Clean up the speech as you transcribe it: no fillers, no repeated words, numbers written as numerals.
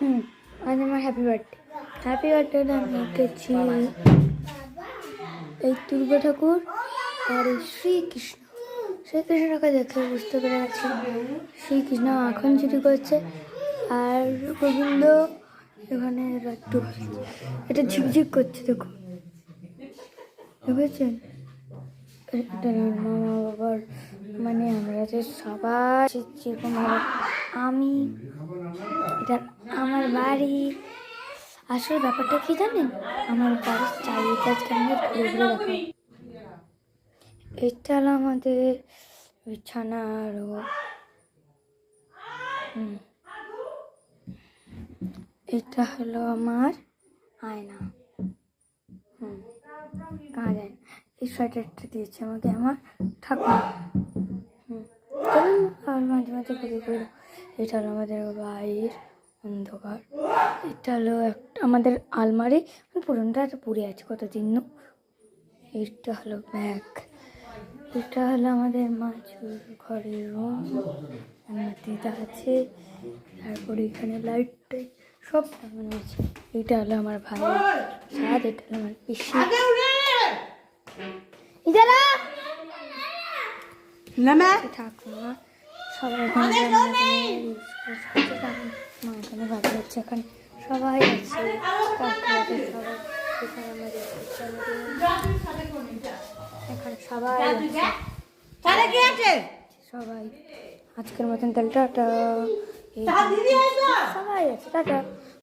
আজ আমার happy birthday আমি এঁকেছি এই দুর্গা ঠাকুর আর এই শ্রীকৃষ্ণকে দেখে বুঝতে পেরে গেছি শ্রীকৃষ্ণ এখন চুরি করছে আর গোবিন্দ এখানে লাড্ডু খাচ্ছে। এটা ঝিকঝিক করছে দেখুন, দেখেছেন? এটা মামা বাবার মানে আমরা যে সবাই যেরকম আমি এটা আমার বাড়ি। আসলে ব্যাপারটা কি জানেন, আমার বাড়ির চারিদিকে আমরা ঘুরে ঘুরে দেখাবো। এটা হলো আমাদের বিছানা আরো এটা হলো আমার আয়না। কাজ আয়না। এই সোয়েটারটা দিয়েছে আমাকে আমার ঠাকুমা। চলুন আর মাঝে মাঝে ঘুরে ঘুরে। এটা হলো আমাদের বাড়ির অন্ধকার। এটা হলো একটা আমাদের আলমারি, পুরোটা পড়ে আছে কতদিন। এটা হলো ব্যাগ। এটা হলো আমাদের মাছুর ঘরের রুম, দিদা আছে, তারপরে এখানে লাইট টাইট সব লাগানো আছে। এটা হলো আমার ভাই সাদ, এটা হলো আমার পিসি। ঠাকুমা সবাই মা এখানে ভালো হচ্ছে, এখানে সবাই আছে, এখানে সবাই সবাই আজকের মতন তাহলে টাটা। সবাই আছে টাটা।